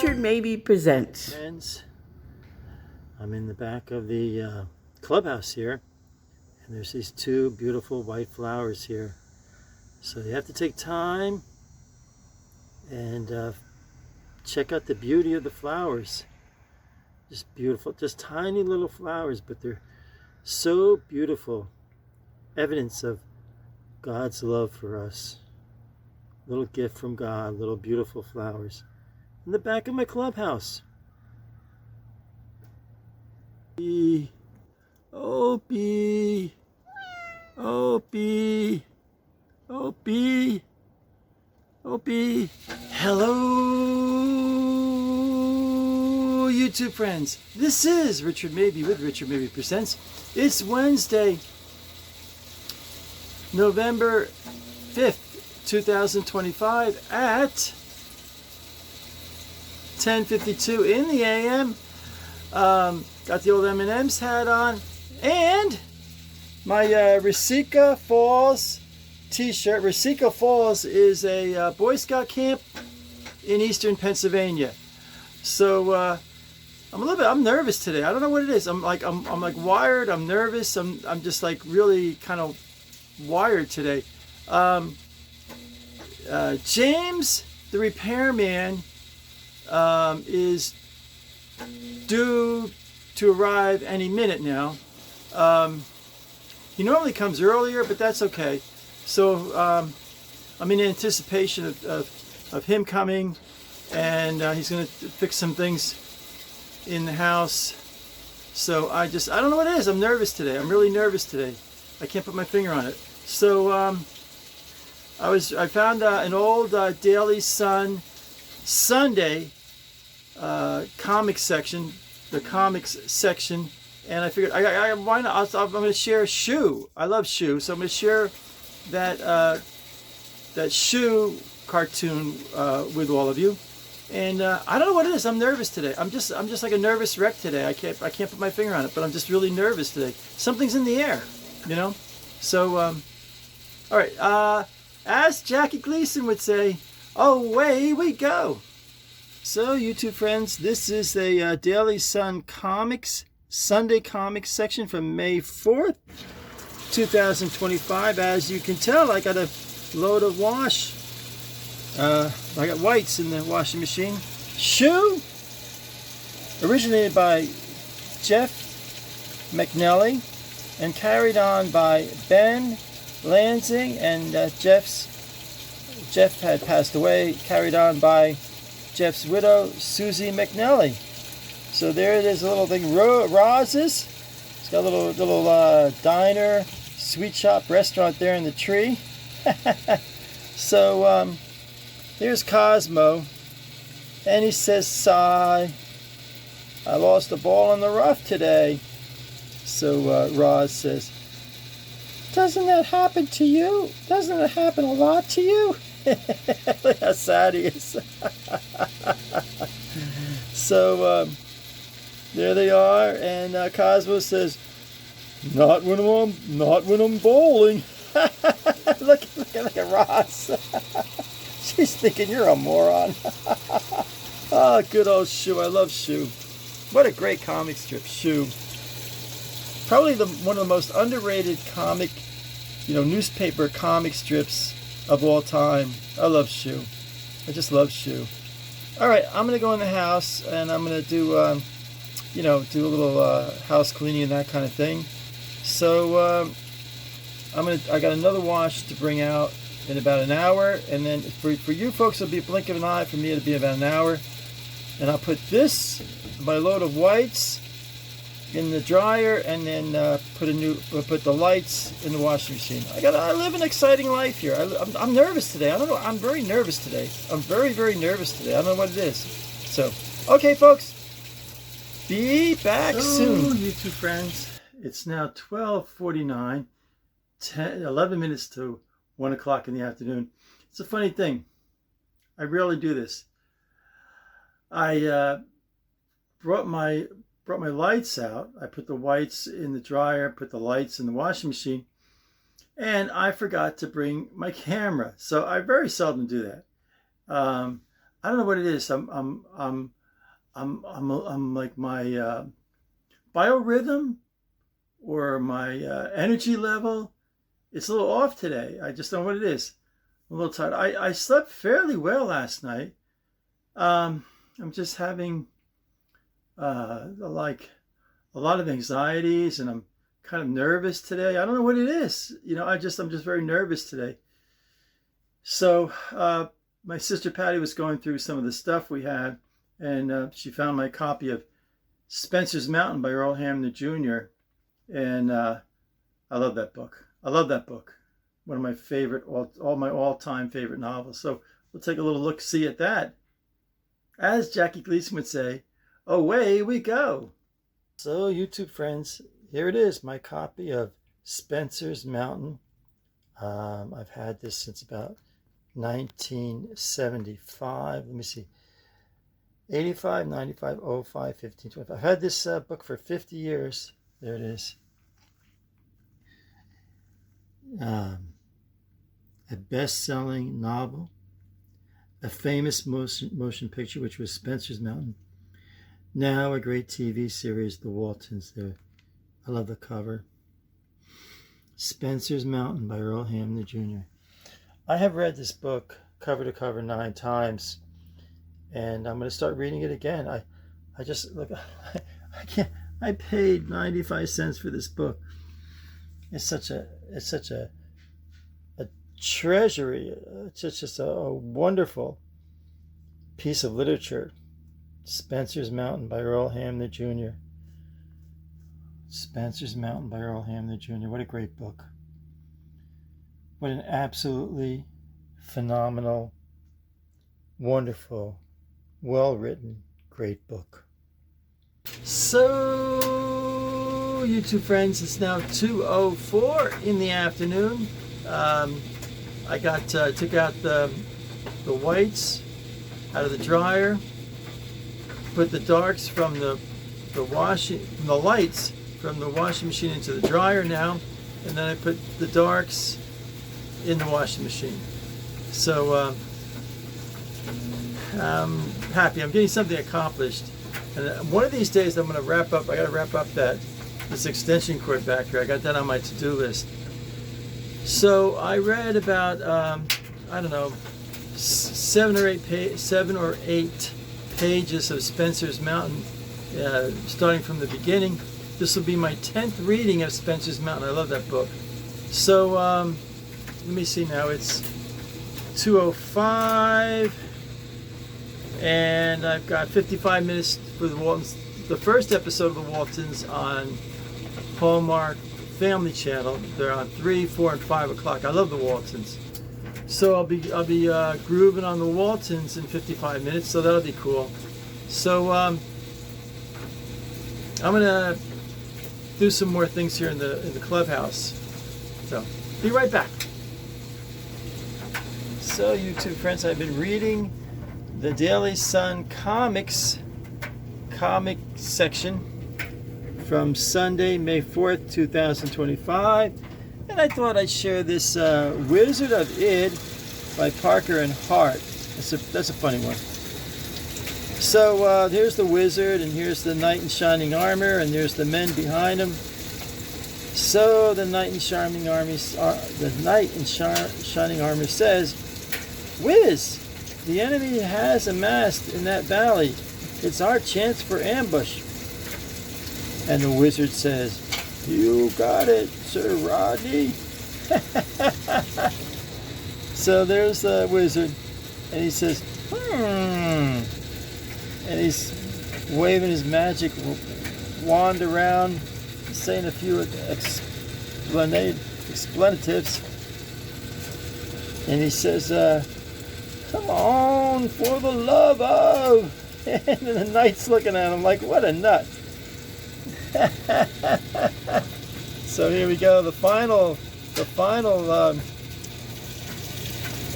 Richard Mabey presents. Friends, I'm in the back of the clubhouse here, and there's these two beautiful white flowers here. So you have to take time and check out the beauty of the flowers. Just beautiful, just tiny little flowers, but they're so beautiful. Evidence of God's love for us. Little gift from God, little beautiful flowers. In the back of my clubhouse. Opie, Opie, Opie, Opie, Opie. Hello, YouTube friends. This is Richard Mabey with Richard Mabey Presents. It's Wednesday, November 5th, 2025 at 10:52 in the AM. Got the old M&M's hat on and my Resica Falls t-shirt. Resica Falls is a Boy Scout camp in eastern Pennsylvania. So I'm nervous today. I don't know what it is. I'm like wired. I'm nervous. I'm just like really kind of wired today. James the repairman is due to arrive any minute now. He normally comes earlier, but that's okay. So I'm in anticipation of him coming, and he's going to fix some things in the house. So I don't know what it is. I'm nervous today. I'm really nervous today. I can't put my finger on it. So I found an old Daily Sun Sunday comics section, and I figured why not? I'm going to share Shoe. I love Shoe, so I'm going to share that Shoe cartoon with all of you. And I don't know what it is. I'm nervous today. I'm just like a nervous wreck today. I can't put my finger on it, but I'm just really nervous today. Something's in the air, you know. So all right. As Jackie Gleason would say, away we go. So, YouTube friends, this is a Daily Sun Comics, Sunday Comics section from May 4th, 2025. As you can tell, I got a load of wash. I got whites in the washing machine. Shoe, originated by Jeff McNelly and carried on by Ben Lansing, and Jeff had passed away, carried on by Jeff's widow, Susie McNelly. So there it is, a little thing, Roz's. It's got a little diner, sweet shop, restaurant there in the tree. So here's Cosmo, and he says, sigh, I lost a ball in the rough today. So Roz says, doesn't that happen to you? Doesn't it happen a lot to you? Look how sad he is. So there they are, and Cosmo says, "Not when I'm bowling." look at Ross. She's thinking you're a moron. Oh, good old Shoe. I love Shoe. What a great comic strip, Shoe. Probably one of the most underrated comic, newspaper comic strips of all time. I love Shoe. I just love Shoe. All right, I'm gonna go in the house and I'm gonna do, do a little house cleaning and that kind of thing. So I got another wash to bring out in about an hour, and then for you folks it'll be a blink of an eye. For me it'll be about an hour, and I'll put my load of whites in the dryer, and then put the lights in the washing machine. I live an exciting life here. I'm nervous today. I don't know. I'm very nervous today. I'm very, very nervous today. I don't know what it is. So, okay, folks. Be back soon. YouTube friends. It's now 12:49, 11 minutes to 1 o'clock in the afternoon. It's a funny thing. I rarely do this. I brought my lights out. I put the whites in the dryer, put the lights in the washing machine, and I forgot to bring my camera. So I very seldom do that. I don't know what it is. I'm like my biorhythm or my energy level. It's a little off today. I just don't know what it is. I'm a little tired. I slept fairly well last night. I'm just having like a lot of anxieties, and I'm kind of nervous today. I don't know what it is. I'm just very nervous today. So my sister Patty was going through some of the stuff we had, and she found my copy of Spencer's Mountain by Earl Hamner Jr. And I love that book. I love that book. One of my favorite, all my all-time favorite novels. So we'll take a little look-see at that. As Jackie Gleason would say, away we go. So YouTube friends, here it is, my copy of Spencer's Mountain. I've had this since about 1975. Let me see. 85, 95, 05, 15, 25. I've had this book for 50 years. There it is. A best-selling novel, a famous motion picture, which was Spencer's Mountain. Now a great TV series, The Waltons. There, I love the cover. Spencer's Mountain by Earl Hamner Jr. I have read this book cover to cover 9 times, and I'm going to start reading it again. I just look. I can't. I paid 95 cents for this book. It's such a treasury. It's just a wonderful piece of literature. Spencer's Mountain by Earl Hamner Jr. Spencer's Mountain by Earl Hamner Jr. What a great book. What an absolutely phenomenal, wonderful, well-written, great book. So, YouTube friends, it's now 2:04 in the afternoon. I took out the whites out of the dryer, put the darks from the lights from the washing machine into the dryer now, and then I put the darks in the washing machine. So I'm happy. I'm getting something accomplished. And one of these days I'm going to wrap up. I got to wrap up this extension cord back here. I got that on my to-do list. So I read about I don't know, 7 or 8 pages of Spencer's Mountain, starting from the beginning. This will be my 10th reading of Spencer's Mountain. I love that book. So let me see now. It's 2:05, and I've got 55 minutes for the Waltons. The first episode of the Waltons on Hallmark Family Channel. They're on 3, 4, and 5 o'clock. I love the Waltons. So I'll be grooving on the Waltons in 55 minutes. So that'll be cool. So I'm gonna do some more things here in the clubhouse. So be right back. So YouTube friends, I've been reading the Daily Sun comic section from Sunday, May 4th, 2025. And I thought I'd share this Wizard of Id by Parker and Hart. That's a funny one. So here's the wizard, and here's the knight in shining armor, and there's the men behind him. So the knight in shining armor says, "Whiz, the enemy has amassed in that valley. It's our chance for ambush." And the wizard says, "You got it, Sir Rodney." So there's the wizard, and he says, and he's waving his magic wand around, saying a few explanatives. And he says, "Come on, for the love of..." And the knight's looking at him like, what a nut. So here we go, the final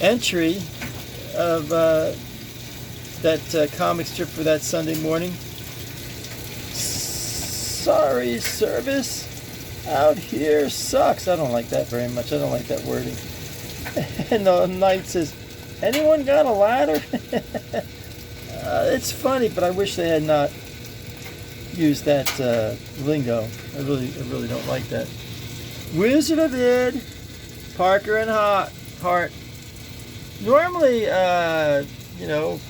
entry of that comic strip for that Sunday morning. "Sorry, service out here sucks." I don't like that very much. I don't like that wording. And the knight says, Anyone got a ladder? It's funny, but I wish they had not used that lingo. I really don't like that. Wizard of Id, Parker and Hart. Normally, you know,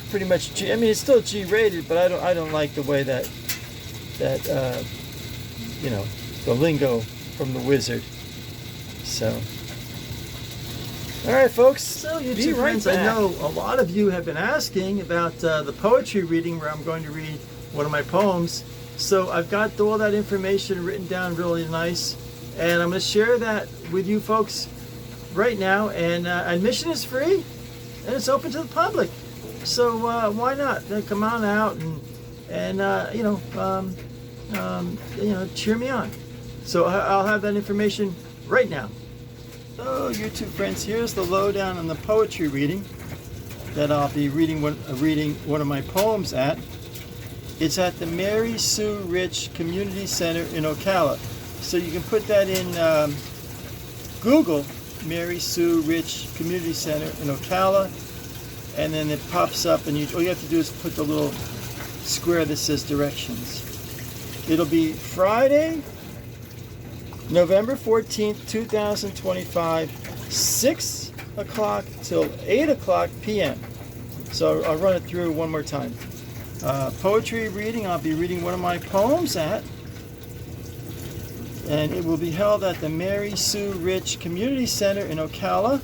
pretty much G. I mean, it's still G-rated, but I don't like the way that you know, the lingo from the Wizard. So, all right, folks. So, YouTube friends, I know a lot of you have been asking about the poetry reading, where I'm going to read one of my poems. So I've got all that information written down really nice, and I'm going to share that with you folks right now. And admission is free, and it's open to the public. So why not? Come on out and you know, cheer me on. So I'll have that information right now. So YouTube friends, here's the lowdown on the poetry reading that I'll be reading one of my poems at. It's at the Mary Sue Rich Community Center in Ocala. So you can put that in Google, Mary Sue Rich Community Center in Ocala, and then it pops up, and all you have to do is put the little square that says directions. It'll be Friday, November 14th, 2025, 6 o'clock till 8 o'clock p.m. So I'll run it through one more time. Poetry reading, I'll be reading one of my poems at, and it will be held at the Mary Sue Rich Community Center in Ocala,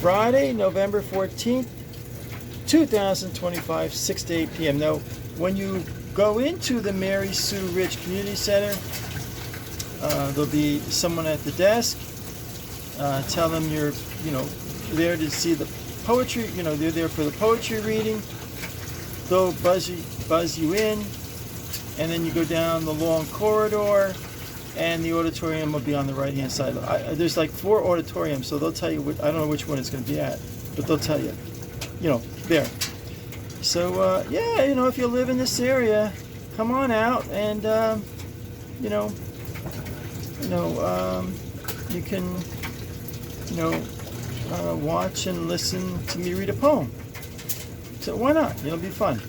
Friday, November 14th, 2025, 6 to 8 p.m. Now, when you go into the Mary Sue Rich Community Center, there'll be someone at the desk. Tell them you're, there to see the poetry. They're there for the poetry reading. They'll buzz you in, and then you go down the long corridor, and the auditorium will be on the right-hand side. There's like 4 auditoriums, so they'll tell you. I don't know which one it's going to be at, but they'll tell you. There. So yeah, if you live in this area, come on out, and you can, watch and listen to me read a poem. So why not? It'll be fun.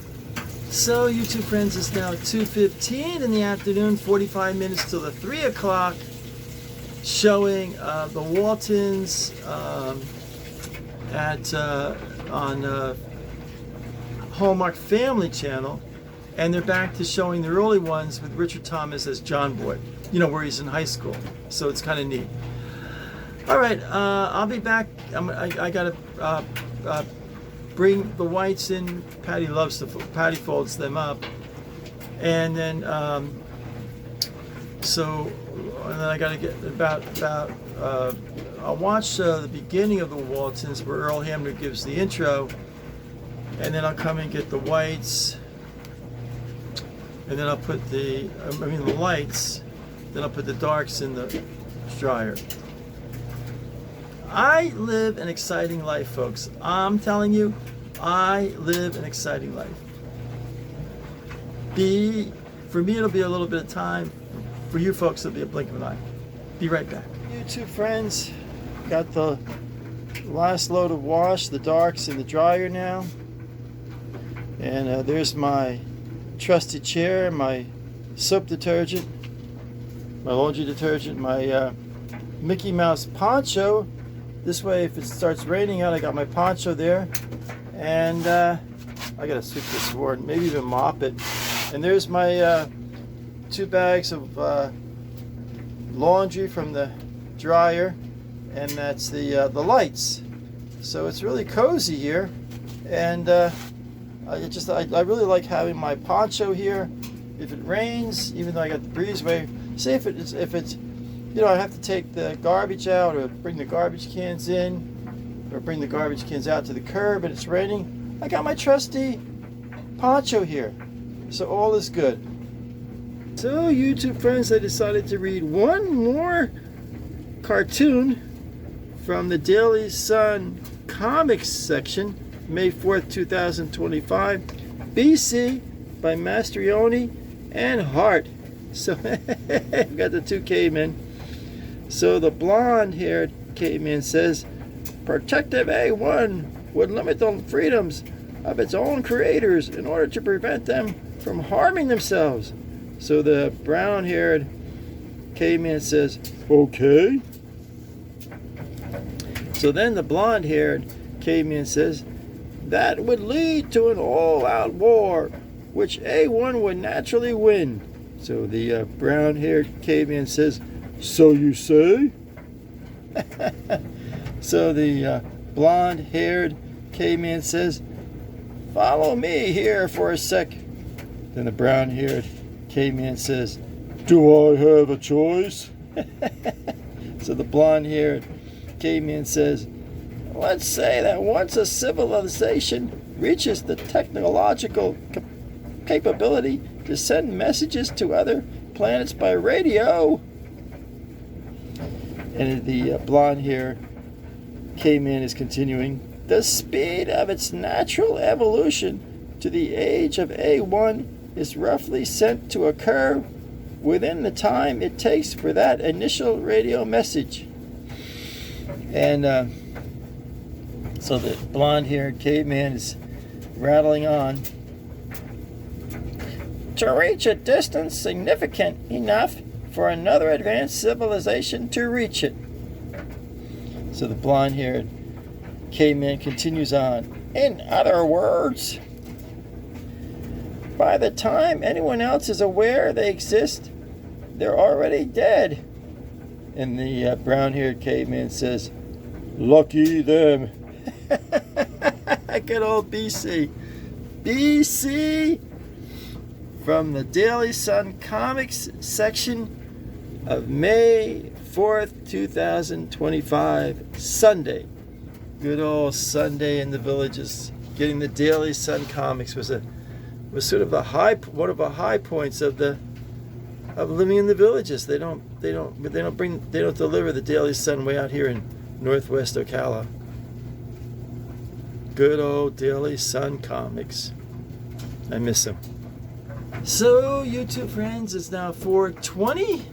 So YouTube friends, it's now 2:15 in the afternoon, 45 minutes till the 3 o'clock showing the Waltons on Hallmark Family Channel, and they're back to showing the early ones with Richard Thomas as John Boy, where he's in high school. So it's kind of neat. All right, I'll be back. I gotta bring the whites in. Patty folds them up, and then and then I gotta get about I'll watch the beginning of the Waltons where Earl Hamner gives the intro, and then I'll come and get the whites, and then I'll put the lights, then I'll put the darks in the dryer. I live an exciting life, folks. I'm telling you, I live an exciting life. For me, it'll be a little bit of time. For you folks, it'll be a blink of an eye. Be right back. YouTube friends, got the last load of wash, the darks in the dryer now. And there's my trusty chair, my soap detergent, my laundry detergent, my Mickey Mouse poncho. This way, if it starts raining out, I got my poncho there. And I gotta sweep this floor and maybe even mop it. And there's my 2 bags of laundry from the dryer, and that's the lights. So it's really cozy here, and I really like having my poncho here. If it rains, even though I got the breezeway, say if it's I have to take the garbage out or bring the garbage cans in or bring the garbage cans out to the curb and it's raining, I got my trusty poncho here. So all is good. So YouTube friends, I decided to read one more cartoon from the Daily Sun comics section, May 4th, 2025, BC, by Mastrioni and Hart. So we got the 2 cavemen. So the blonde-haired caveman says, protective A1 would limit the freedoms of its own creators in order to prevent them from harming themselves. So the brown-haired caveman says, okay. So then the blonde-haired caveman says, that would lead to an all-out war, which A1 would naturally win. So the brown-haired caveman says, so you say? So the blonde-haired caveman says, follow me here for a sec. Then the brown-haired caveman says, do I have a choice? So the blonde-haired caveman says, let's say that once a civilization reaches the technological capability to send messages to other planets by radio. And the blonde-haired caveman is continuing, the speed of its natural evolution to the age of A1 is roughly sent to occur within the time it takes for that initial radio message. And so the blonde-haired caveman is rattling on. To reach a distance significant enough for another advanced civilization to reach it. So the blonde-haired caveman continues on. In other words, by the time anyone else is aware they exist, they're already dead. And the brown-haired caveman says, lucky them. Good old BC. BC from the Daily Sun Comics section of May 4th, 2025, Sunday. Good old Sunday in the villages. Getting the Daily Sun Comics was sort of one of the high points of living in the villages. They don't deliver the Daily Sun way out here in Northwest Ocala. Good old Daily Sun Comics. I miss them. So, YouTube friends, it's now 4:20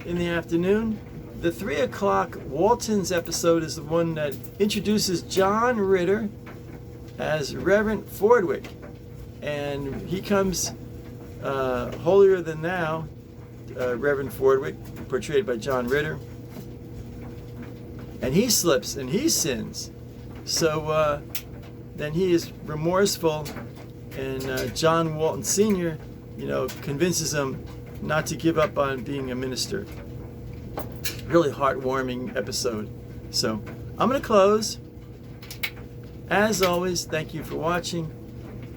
in the afternoon. The 3 o'clock Walton's episode is the one that introduces John Ritter as Reverend Fordwick. And he comes holier than thou, Reverend Fordwick, portrayed by John Ritter. And he slips and he sins. So then he is remorseful, and John Walton Sr., convinces him not to give up on being a minister. Really heartwarming episode. So I'm going to close. As always, thank you for watching.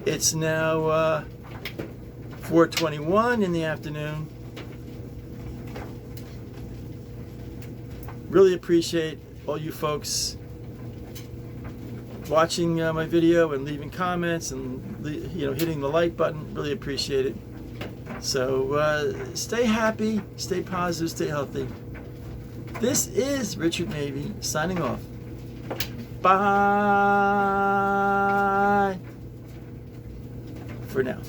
It's now 4:21 in the afternoon. Really appreciate all you folks watching my video and leaving comments and hitting the like button. Really appreciate it. So stay happy, stay positive, stay healthy. This is Richard Mabey signing off. Bye for now.